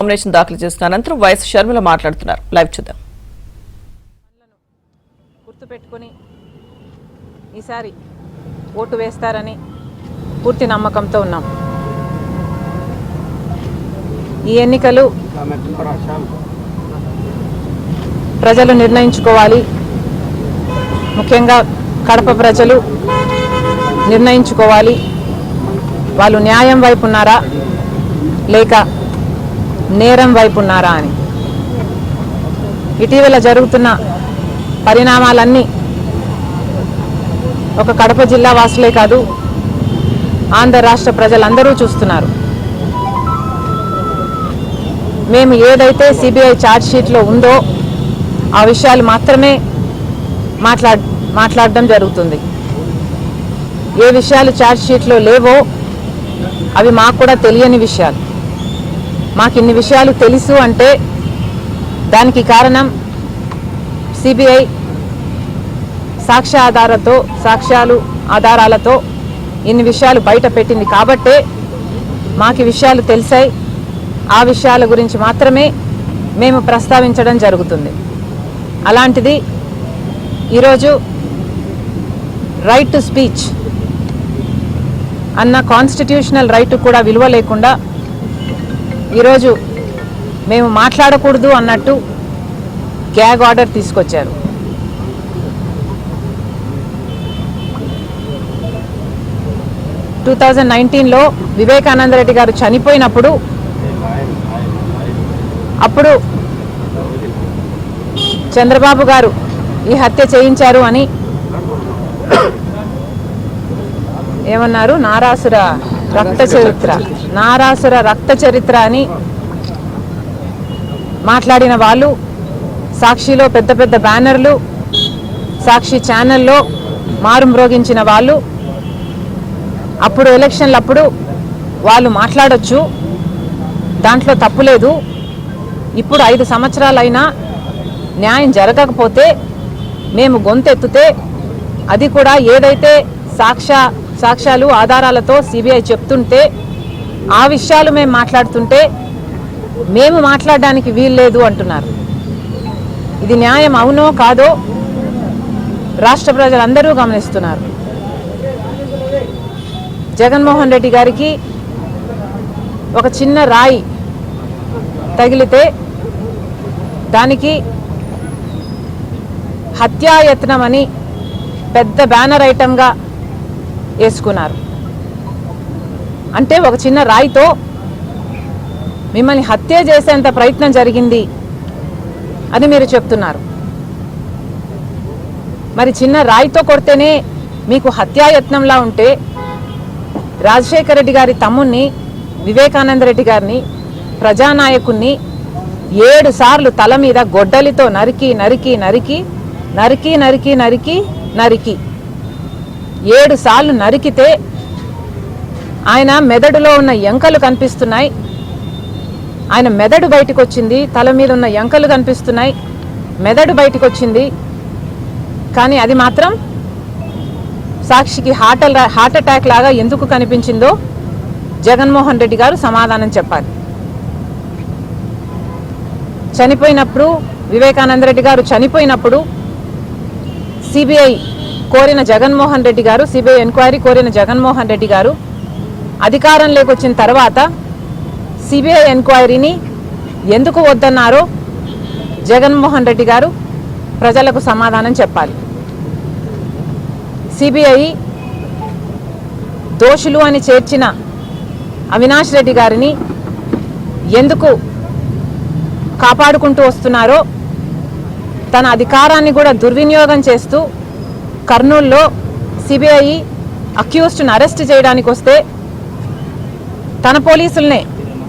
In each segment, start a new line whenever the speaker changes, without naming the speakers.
Nomination దాఖలు చేసిన అనంతరం వైఎస్ షర్మిల మాట్లాడుతున్నారు. లైవ్ చూద్దాం.
గుర్తుపెట్టుకొని ఈసారి ఓటు వేస్తారని పూర్తి నమ్మకంతో ఉన్నాం. ఈ ఎన్నికలు ప్రజలు నిర్ణయించుకోవాలి. ముఖ్యంగా కడప ప్రజలు నిర్ణయించుకోవాలి, వాళ్ళు న్యాయం వైపు ఉన్నారా లేక నేరం వైపు ఉన్నారా అని. ఇటీవల జరుగుతున్న పరిణామాలన్నీ ఒక కడప జిల్లా వాసులే కాదు, ఆంధ్ర రాష్ట్ర ప్రజలందరూ చూస్తున్నారు. మేము ఏదైతే సిబిఐ ఛార్జ్షీట్లో ఉందో ఆ విషయాలు మాత్రమే మాట్లాడడం జరుగుతుంది. ఏ విషయాలు ఛార్జ్షీట్లో లేవో అవి మాకు కూడా తెలియని విషయాలు. మాకు ఇన్ని విషయాలు తెలుసు అంటే దానికి కారణం సిబిఐ ఆధారాలతో ఇన్ని విషయాలు బయట పెట్టింది కాబట్టే మాకు విషయాలు తెలిసాయి. ఆ విషయాల గురించి మాత్రమే మేము ప్రస్తావించడం జరుగుతుంది. అలాంటిది ఈరోజు రైట్ టు స్పీచ్ అన్న కాన్స్టిట్యూషనల్ రైట్ కూడా విలువ లేకుండా ఈరోజు మేము మాట్లాడకూడదు అన్నట్టు గ్యాగ్ ఆర్డర్ తీసుకొచ్చారు. లో వివేకానంద రెడ్డి గారు చనిపోయినప్పుడు అప్పుడు చంద్రబాబు గారు ఈ హత్య చేయించారు అని ఏమన్నారు, నారాసుర రక్త చరిత్ర అని మాట్లాడిన వాళ్ళు, సాక్షిలో పెద్ద పెద్ద బ్యానర్లు, సాక్షి ఛానల్లో మారుమ్రోగించిన వాళ్ళు, అప్పుడు ఎలక్షన్లప్పుడు వాళ్ళు మాట్లాడొచ్చు, దాంట్లో తప్పులేదు. ఇప్పుడు 5 సంవత్సరాలైనా న్యాయం జరగకపోతే మేము గొంతెత్తితే అది కూడా ఏదైతే సాక్ష్యాలు ఆధారాలతో సిబిఐ చెప్తుంటే ఆ విషయాలు మేము మాట్లాడుతుంటే మేము మాట్లాడడానికి వీల్లేదు అంటున్నారు. ఇది న్యాయం అవునో కాదో రాష్ట్ర ప్రజలందరూ గమనిస్తున్నారు. జగన్మోహన్ రెడ్డి గారికి ఒక చిన్న రాయి తగిలితే దానికి హత్యాయత్నం అని పెద్ద బ్యానర్ ఐటమ్గా వేసుకున్నారు. అంటే ఒక చిన్న రాయితో మిమ్మల్ని హత్య చేసేంత ప్రయత్నం జరిగింది అని మీరు చెప్తున్నారు. మరి చిన్న రాయితో కొడితేనే మీకు హత్యాయత్నంలా ఉంటే రాజశేఖర రెడ్డి గారి తమ్ముణ్ణి, వివేకానంద రెడ్డి గారిని, ప్రజానాయకుణ్ణి 7 సార్లు తల మీద గొడ్డలితో నరికి 7 సార్లు నరికితే ఆయన మెదడులో ఉన్న ఎంకలు కనిపిస్తున్నాయి. ఆయన మెదడు బయటకు వచ్చింది, తల మీద ఉన్న ఎంకలు కనిపిస్తున్నాయి, మెదడు బయటకు వచ్చింది. కానీ అది మాత్రం సాక్షికి హార్ట్ అటాక్ లాగా ఎందుకు కనిపించిందో జగన్మోహన్ రెడ్డి గారు సమాధానం చెప్పాలి. చనిపోయినప్పుడు, వివేకానంద రెడ్డి గారు చనిపోయినప్పుడు సిబిఐ కోరిన జగన్మోహన్ రెడ్డి గారు, సిబిఐ ఎంక్వైరీ కోరిన జగన్మోహన్ రెడ్డి గారు అధికారంలోకి వచ్చిన తర్వాత సిబిఐ ఎంక్వైరీని ఎందుకు వద్దన్నారో జగన్మోహన్ రెడ్డి గారు ప్రజలకు సమాధానం చెప్పాలి. సిబిఐ దోషులు అని చేర్చిన అవినాష్ రెడ్డి గారిని ఎందుకు కాపాడుకుంటూ వస్తున్నారో, తన అధికారాన్ని కూడా దుర్వినియోగం చేస్తూ కర్నూలులో సిబిఐ అక్యూజ్డ్ని అరెస్ట్ చేయడానికి వస్తే తన పోలీసుల్నే,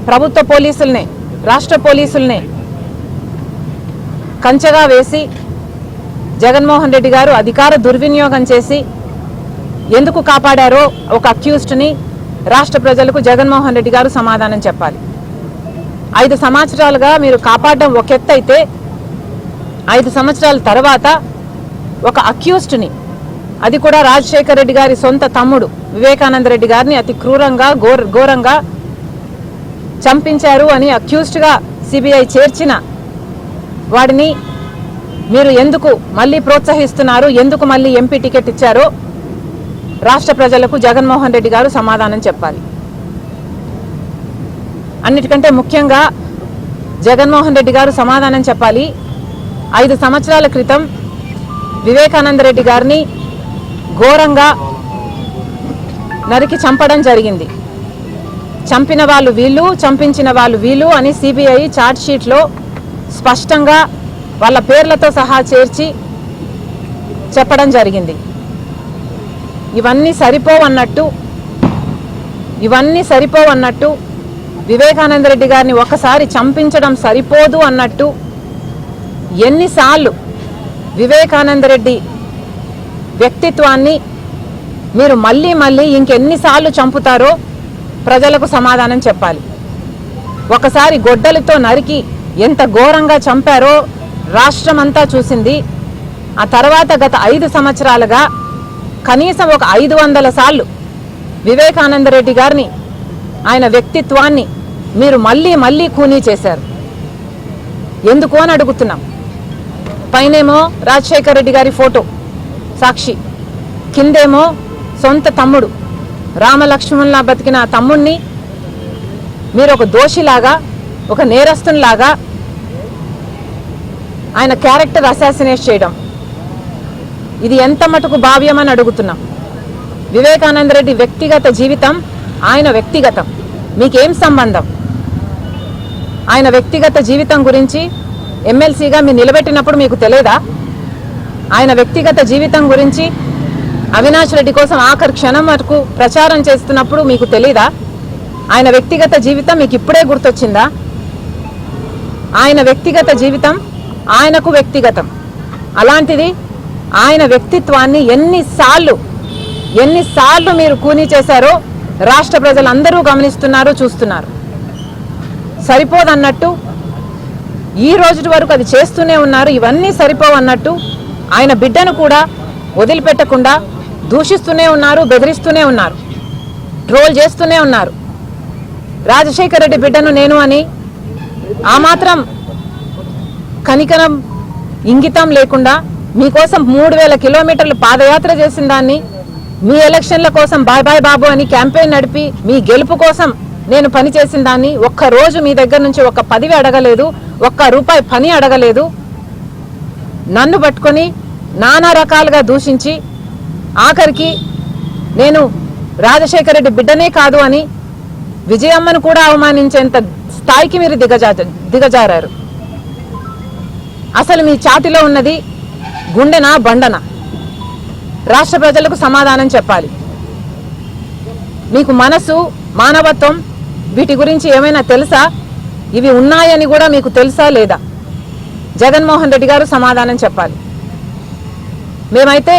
ప్రభుత్వ పోలీసుల్నే, రాష్ట్ర పోలీసుల్నే కంచెగా వేసి జగన్మోహన్ రెడ్డి గారు అధికార దుర్వినియోగం చేసి ఎందుకు కాపాడారో ఒక అక్యూజ్డ్ని రాష్ట్ర ప్రజలకు జగన్మోహన్ రెడ్డి గారు సమాధానం చెప్పాలి. 5 సంవత్సరాలుగా మీరు కాపాడడం ఒక ఎత్తు అయితే 5 సంవత్సరాల తర్వాత ఒక అక్యూజ్డ్ని, అది కూడా రాజశేఖర రెడ్డి గారి సొంత తమ్ముడు వివేకానంద రెడ్డి గారిని అతి క్రూరంగా ఘోరంగా చంపించారు అని అక్యూజ్డ్గా సిబిఐ చేర్చిన వాడిని మీరు ఎందుకు మళ్ళీ ప్రోత్సహిస్తున్నారు, ఎందుకు మళ్ళీ ఎంపీ టికెట్ ఇచ్చారో రాష్ట్ర ప్రజలకు జగన్మోహన్ రెడ్డి గారు సమాధానం చెప్పాలి. అన్నిటికంటే ముఖ్యంగా జగన్మోహన్ రెడ్డి గారు సమాధానం చెప్పాలి. 5 సంవత్సరాల క్రితం వివేకానంద రెడ్డి గారిని ఘోరంగా నరికి చంపడం జరిగింది. చంపిన వాళ్ళు వీళ్ళు, చంపించిన వాళ్ళు వీళ్ళు అని సిబిఐ ఛార్జ్ షీట్లో స్పష్టంగా వాళ్ళ పేర్లతో సహా చేర్చి చెప్పడం జరిగింది. ఇవన్నీ సరిపోవన్నట్టు వివేకానంద రెడ్డి గారిని ఒకసారి చంపించడం సరిపోదు అన్నట్టు ఎన్నిసార్లు వివేకానంద రెడ్డి వ్యక్తిత్వాన్ని మీరు మళ్ళీ మళ్ళీ ఇంకెన్నిసార్లు చంపుతారో ప్రజలకు సమాధానం చెప్పాలి. ఒకసారి గొడ్డలితో నరికి ఎంత ఘోరంగా చంపారో రాష్ట్రమంతా చూసింది. ఆ తర్వాత గత 5 సంవత్సరాలుగా కనీసం ఒక 500 సార్లు వివేకానంద రెడ్డి గారిని, ఆయన వ్యక్తిత్వాన్ని మీరు మళ్ళీ మళ్ళీ ఖూనీ చేశారు. ఎందుకు అని అడుగుతున్నాం. పైనేమో రాజశేఖర్ రెడ్డి గారి ఫోటో సాక్షి, కిందేమో సొంత తమ్ముడు రామలక్ష్మణులా బతికిన తమ్ముణ్ణి మీరు ఒక దోషిలాగా, ఒక నేరస్తునిలాగా ఆయన క్యారెక్టర్ అసాసినేట్ చేయడం, ఇది ఎంత మటుకు భావ్యమని అడుగుతున్నాం. వివేకానంద రెడ్డి వ్యక్తిగత జీవితం ఆయన వ్యక్తిగతం, మీకేం సంబంధం? ఆయన వ్యక్తిగత జీవితం గురించి ఎమ్మెల్సీగా మీరు నిలబెట్టినప్పుడు మీకు తెలియదా? ఆయన వ్యక్తిగత జీవితం గురించి అవినాష్ రెడ్డి కోసం ఆఖరి క్షణం వరకు ప్రచారం చేస్తున్నప్పుడు మీకు తెలీదా? ఆయన వ్యక్తిగత జీవితం మీకు ఇప్పుడే గుర్తొచ్చిందా? ఆయన వ్యక్తిగత జీవితం ఆయనకు వ్యక్తిగతం. అలాంటిది ఆయన వ్యక్తిత్వాన్ని ఎన్నిసార్లు మీరు ఖూనీ చేశారో రాష్ట్ర ప్రజలందరూ గమనిస్తున్నారు, చూస్తున్నారు. సరిపోదన్నట్టు ఈ రోజు వరకు అది చేస్తూనే ఉన్నారు. ఇవన్నీ సరిపోవన్నట్టు ఆయన బిడ్డను కూడా వదిలిపెట్టకుండా దూషిస్తూనే ఉన్నారు, బెదిరిస్తూనే ఉన్నారు, ట్రోల్ చేస్తూనే ఉన్నారు. రాజశేఖర్ రెడ్డి బిడ్డను నేను అని ఆ మాత్రం కనికరం, ఇంగితం లేకుండా మీకోసం 3000 కిలోమీటర్లు పాదయాత్ర చేసిన దాన్ని, మీ ఎలక్షన్ల కోసం బాయ్ బాయ్ బాబు అని క్యాంపెయిన్ నడిపి మీ గెలుపు కోసం నేను పని చేసిన దాన్ని ఒక్కరోజు మీ దగ్గర నుంచి ఒక్క 10 అడగలేదు, ₹1 పని అడగలేదు. నన్ను పట్టుకొని నానా రకాలుగా దూషించి ఆఖరికి నేను రాజశేఖర్ రెడ్డి బిడ్డనే కాదు అని విజయమ్మను కూడా అవమానించేంత స్థాయికి మీరు దిగజారారు. అసలు మీ ఛాతిలో ఉన్నది గుండెనా బండనా? రాష్ట్ర ప్రజలకు సమాధానం చెప్పాలి. మీకు మనసు, మానవత్వం వీటి గురించి ఏమైనా తెలుసా? ఇవి ఉన్నాయని కూడా మీకు తెలుసా లేదా? జగన్మోహన్ రెడ్డి గారు సమాధానం చెప్పాలి. మేమైతే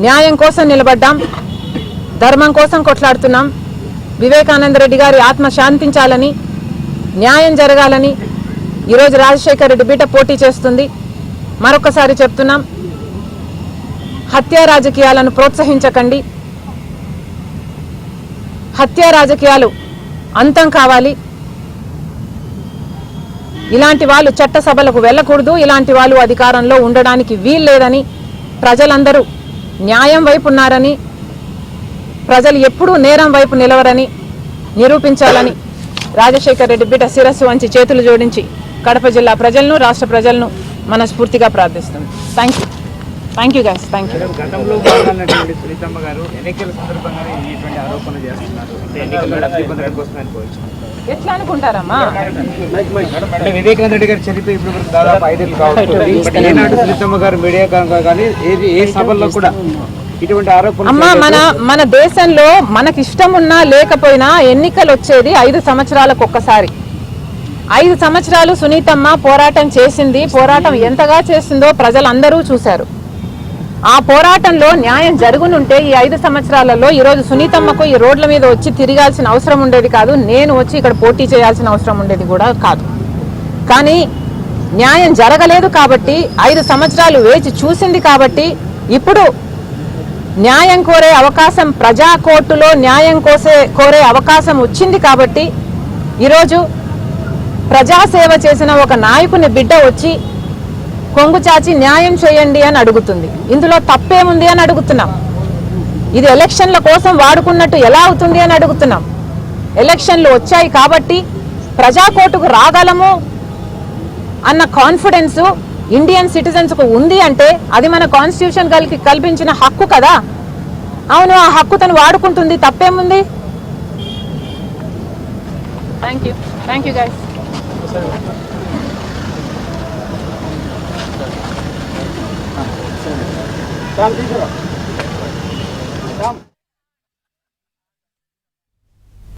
న్యాయం కోసం నిలబడ్డాం, ధర్మం కోసం కొట్లాడుతున్నాం. వివేకానంద రెడ్డి గారి ఆత్మ శాంతించాలని, న్యాయం జరగాలని ఈరోజు రాజశేఖర్ రెడ్డి బిడ్డ పోటీ చేస్తుంది. మరొకసారి చెప్తున్నాం, హత్యా రాజకీయాలను ప్రోత్సహించకండి. హత్యా రాజకీయాలు అంతం కావాలి. ఇలాంటి వాళ్ళు చట్టసభలకు వెళ్ళకూడదు, ఇలాంటి వాళ్ళు అధికారంలో ఉండడానికి వీల్లేదని, ప్రజలందరూ న్యాయం వైపు ఉన్నారని, ప్రజలు ఎప్పుడూ నేరం వైపు నిలవరని నిరూపించాలని రాజశేఖర్ రెడ్డి బిడ్డ శిరస్సు వంచి చేతులు జోడించి కడప జిల్లా ప్రజలను, రాష్ట్ర ప్రజలను మనస్ఫూర్తిగా ప్రార్థిస్తుంది. Thank you guys. Thank you.
గతంలో మాట్లాడినటువంటి సునీతమ్మ గారు ఎన్నికల సందర్భంగానే ఇటువంటి ఆరోపణలు చేస్తున్నారు. ఎన్నికల్లో డబ్బు పొందడం కోసం అనుకోవచ్చు.
ఎట్లా అనుకుంటారమ్మా?
వివేకానంద రెడ్డి గారు చనిపోయి ఇప్పుడు దాదాపు 5 ఏళ్ళు కావచ్చు. ఏనాడు సునీతమ్మ గారు మీడియా కానీ ఏ సభల్లో కూడా ఇటువంటి ఆరోపణలు
అమ్మా, మన దేశంలో మనకి ఇష్టం ఉన్నా లేకపోయినా ఎన్నికలు వచ్చేది 5 సంవత్సరాలకు ఒక్కసారి. 5 సంవత్సరాలు సునీతమ్మ పోరాటం చేసింది. పోరాటం ఎంతగా చేసిందో ప్రజలందరూ చూశారు. ఆ పోరాటంలో న్యాయం జరుగునుంటే ఈ 5 సంవత్సరాలలో ఈరోజు సునీతమ్మకు ఈ రోడ్ల మీద వచ్చి తిరగాల్సిన అవసరం ఉండేది కాదు, నేను వచ్చి ఇక్కడ పోటీ చేయాల్సిన అవసరం ఉండేది కూడా కాదు. కానీ న్యాయం జరగలేదు కాబట్టి, 5 సంవత్సరాలు వేచి చూసింది కాబట్టి, ఇప్పుడు న్యాయం కోరే అవకాశం, ప్రజా కోర్టులో న్యాయం కోరే అవకాశం వచ్చింది కాబట్టి ఈరోజు ప్రజాసేవ చేసిన ఒక నాయకుని బిడ్డ వచ్చి కొంగు చాచి న్యాయం చేయండి అని అడుగుతుంది. ఇందులో తప్పేముంది అని అడుగుతున్నాం. ఇది ఎలక్షన్ల కోసం వాడుకున్నట్టు ఎలా అవుతుంది అని అడుగుతున్నాం. ఎలక్షన్లు వచ్చాయి కాబట్టి ప్రజాకోర్టుకు రాగలము అన్న కాన్ఫిడెన్స్ ఇండియన్ సిటిజన్స్కు ఉంది అంటే అది మన కాన్స్టిట్యూషన్ కల్పించిన హక్కు కదా. అవును, ఆ హక్కు తను వాడుకుంటుంది, తప్పేముంది? Thank you guys.